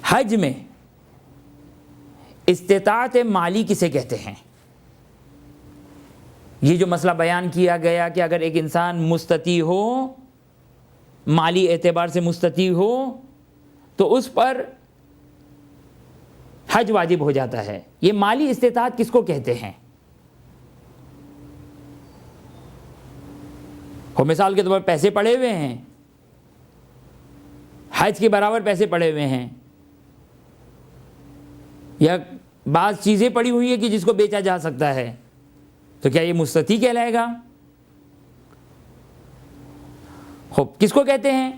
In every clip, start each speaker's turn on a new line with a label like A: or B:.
A: حج میں استطاعت مالی کسے کہتے ہیں؟ یہ جو مسئلہ بیان کیا گیا کہ اگر ایک انسان مستطیع ہو، مالی اعتبار سے مستطیع ہو، تو اس پر حج واجب ہو جاتا ہے. یہ مالی استطاعت کس کو کہتے ہیں؟ مثال کے طور پر پیسے پڑے ہوئے ہیں، حج کے برابر پیسے پڑے ہوئے ہیں، یا بعض چیزیں پڑی ہوئی ہیں کہ جس کو بیچا جا سکتا ہے، تو کیا یہ مستطیع کہلائے گا؟ کس کو کہتے ہیں؟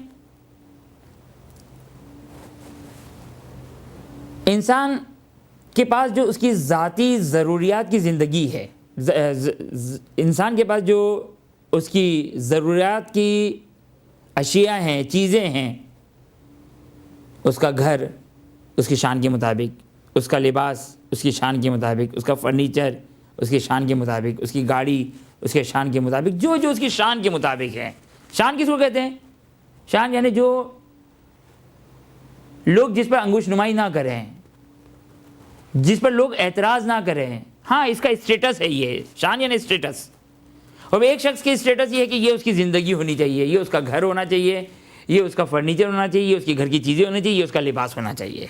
A: انسان کے پاس جو اس کی ذاتی ضروریات کی زندگی ہے، انسان کے پاس جو اس کی ضروریات کی اشیاء ہیں، چیزیں ہیں، اس کا گھر اس کی شان کے مطابق، اس کا لباس اس کی شان کے مطابق، اس کا فرنیچر اس کی شان کے مطابق، اس کی گاڑی اس کے شان کے مطابق، جو اس کی شان کے مطابق ہے. شان کس کو کہتے ہیں؟ شان یعنی جو لوگ جس پر انگوش نمائی نہ کریں، جس پر لوگ اعتراض نہ کریں. ہاں، اس کا اسٹیٹس ہے. یہ شان یعنی اسٹیٹس. اور ایک شخص کی اسٹیٹس یہ ہے کہ یہ اس کی زندگی ہونی چاہیے، یہ اس کا گھر ہونا چاہیے، یہ اس کا فرنیچر ہونا چاہیے، یہ اس کی گھر کی چیزیں ہونی چاہیے، یہ اس کا لباس ہونا چاہیے.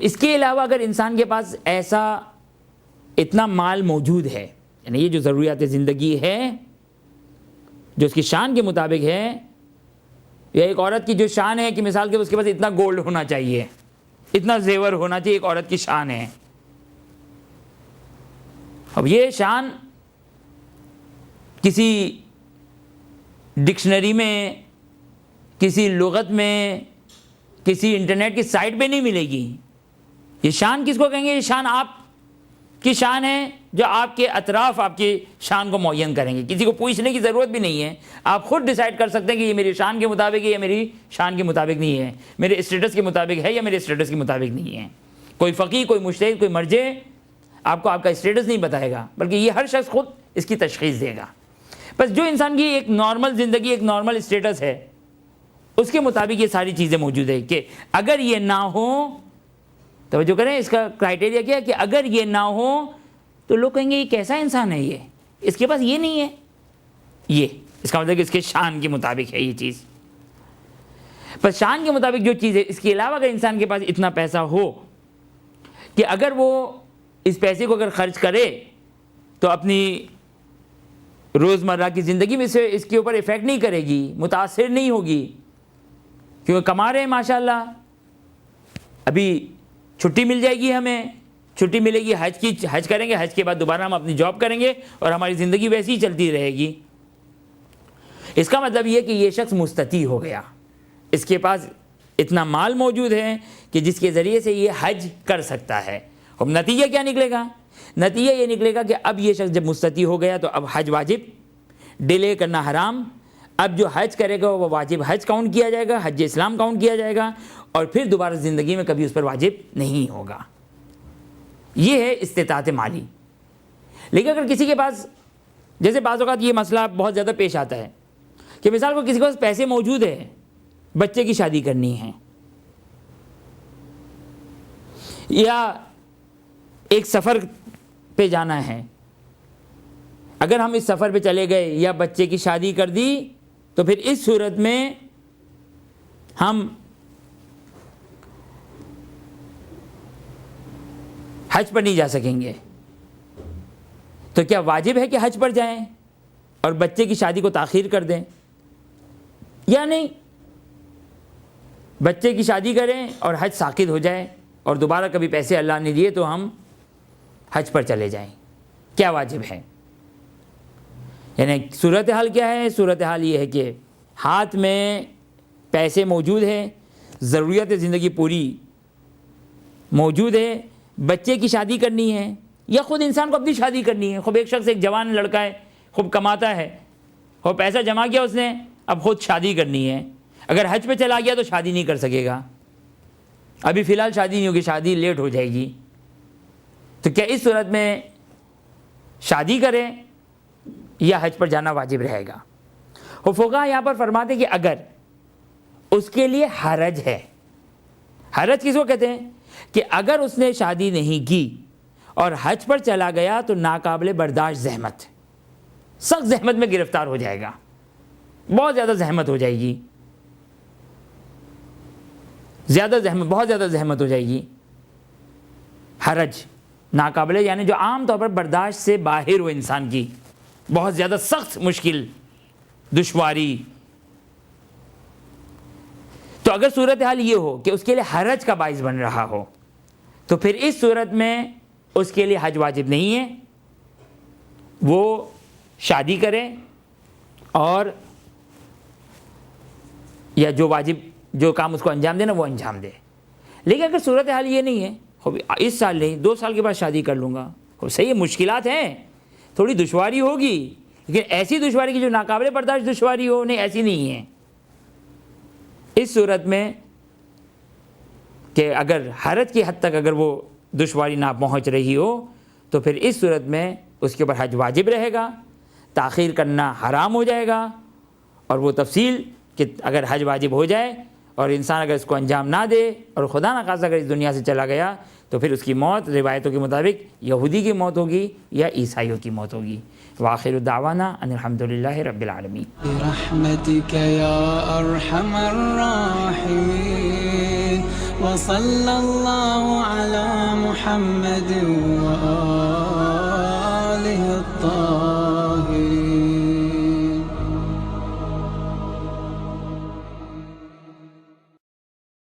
A: اس کے علاوہ اگر انسان کے پاس ایسا اتنا مال موجود ہے، یعنی یہ جو ضروریات زندگی ہے جو اس کی شان کے مطابق ہے، یا ایک عورت کی جو شان ہے کہ مثال کے اس کے پاس اتنا گولڈ ہونا چاہیے، اتنا زیور ہونا چاہیے، ایک عورت کی شان ہے. اب یہ شان کسی ڈکشنری میں، کسی لغت میں، کسی انٹرنیٹ کی سائٹ پہ نہیں ملے گی. یہ شان کس کو کہیں گے؟ یہ شان آپ کی شان ہے جو آپ کے اطراف آپ کی شان کو معین کریں گے. کسی کو پوچھنے کی ضرورت بھی نہیں ہے، آپ خود ڈیسائیڈ کر سکتے ہیں کہ یہ میری شان کے مطابق ہے یا میری شان کے مطابق نہیں ہے، میرے اسٹیٹس کے مطابق ہے یا میرے اسٹیٹس کے مطابق نہیں ہے. کوئی فقیہ، کوئی مجتہد، کوئی مرجع آپ کو آپ کا اسٹیٹس نہیں بتائے گا، بلکہ یہ ہر شخص خود اس کی تشخیص دے گا. بس جو انسان کی ایک نارمل زندگی، ایک نارمل اسٹیٹس ہے، اس کے مطابق یہ ساری چیزیں موجود ہیں. کہ اگر یہ نہ ہو، توجہ کریں، اس کا کرائٹیریا کیا ہے کہ اگر یہ نہ ہو تو لوگ کہیں گے یہ کیسا انسان ہے، یہ اس کے پاس یہ نہیں ہے. یہ اس کا مطلب کہ اس کے شان کے مطابق ہے یہ چیز. بس شان کے مطابق جو چیز ہے، اس کے علاوہ اگر انسان کے پاس اتنا پیسہ ہو کہ اگر وہ اس پیسے کو اگر خرچ کرے تو اپنی روزمرہ کی زندگی میں سے اس کے اوپر ایفیکٹ نہیں کرے گی، متاثر نہیں ہوگی، کیونکہ کما رہے ہیں ماشاءاللہ. ابھی چھٹی مل جائے گی، ہمیں چھٹی ملے گی حج کریں گے، حج کے بعد دوبارہ ہم اپنی جاب کریں گے اور ہماری زندگی ویسی ہی چلتی رہے گی. اس کا مطلب یہ کہ یہ شخص مستطیع ہو گیا، اس کے پاس اتنا مال موجود ہے کہ جس کے ذریعے سے یہ حج کر سکتا ہے. اب نتیجہ کیا نکلے گا؟ نتیجہ یہ نکلے گا کہ اب یہ شخص جب مستطیع ہو گیا تو اب حج واجب، ڈیلے کرنا حرام. اب جو حج کرے گا وہ واجب حج کاؤنٹ کیا جائے گا، حج اسلام کاؤنٹ کیا جائے گا، اور پھر دوبارہ زندگی میں کبھی اس پر واجب نہیں ہوگا. یہ ہے استطاعت مالی. لیکن اگر کسی کے پاس، جیسے بعض اوقات یہ مسئلہ بہت زیادہ پیش آتا ہے کہ مثال کو کسی کے پاس پیسے موجود ہیں، بچے کی شادی کرنی ہے، یا ایک سفر پہ جانا ہے، اگر ہم اس سفر پہ چلے گئے یا بچے کی شادی کر دی تو پھر اس صورت میں ہم حج پر نہیں جا سکیں گے. تو کیا واجب ہے کہ حج پر جائیں اور بچے کی شادی کو تاخیر کر دیں، یا نہیں؟ بچے کی شادی کریں اور حج ساقط ہو جائے اور دوبارہ کبھی پیسے اللہ نے دیے تو ہم حج پر چلے جائیں. کیا واجب ہے؟ یعنی صورتحال کیا ہے؟ صورتحال یہ ہے کہ ہاتھ میں پیسے موجود ہیں، ضروریات زندگی پوری موجود ہے، بچے کی شادی کرنی ہے یا خود انسان کو اپنی شادی کرنی ہے. خوب ایک شخص، ایک جوان لڑکا ہے، خوب کماتا ہے، خوب پیسہ جمع کیا اس نے، اب خود شادی کرنی ہے. اگر حج پہ چلا گیا تو شادی نہیں کر سکے گا، ابھی فی الحال شادی نہیں ہوگی، شادی لیٹ ہو جائے گی. تو کیا اس صورت میں شادی کریں یا حج پر جانا واجب رہے گا؟ وہ فقہا یہاں پر فرماتے ہیں کہ اگر اس کے لیے حرج ہے، حرج کس کو کہتے ہیں؟ کہ اگر اس نے شادی نہیں کی اور حج پر چلا گیا تو ناقابل برداشت زحمت، سخت زحمت میں گرفتار ہو جائے گا، بہت زیادہ زحمت ہو جائے گی، بہت زیادہ زحمت ہو جائے گی۔ حرج ناقابل یعنی جو عام طور پر برداشت سے باہر ہو انسان کی، بہت زیادہ سخت مشکل، دشواری۔ تو اگر صورتحال یہ ہو کہ اس کے لیے حرج کا باعث بن رہا ہو تو پھر اس صورت میں اس کے لیے حج واجب نہیں ہے، وہ شادی کرے اور یا جو کام اس کو انجام دینا وہ انجام دے۔ لیکن اگر صورتحال یہ نہیں ہے، اس سال نہیں 2 سال کے بعد شادی کر لوں گا، صحیح ہے، مشکلات ہیں، تھوڑی دشواری ہوگی، لیکن ایسی دشواری کی جو ناقابل برداشت دشواری ہو، نہیں ایسی نہیں ہے۔ اس صورت میں کہ اگر حرج کی حد تک اگر وہ دشواری نہ پہنچ رہی ہو تو پھر اس صورت میں اس کے اوپر حج واجب رہے گا، تاخیر کرنا حرام ہو جائے گا۔ اور وہ تفصیل کہ اگر حج واجب ہو جائے اور انسان اگر اس کو انجام نہ دے اور خدا نخواستہ اگر اس دنیا سے چلا گیا تو پھر اس کی موت روایتوں کے مطابق یہودی کی موت ہوگی یا عیسائیوں کی موت ہوگی۔ وآخر دعوانا ان الحمدللہ رب العالمین۔
B: برحمتک یا ارحم الراحمین وصلی اللہ علی محمد وآلہ الطاہرین۔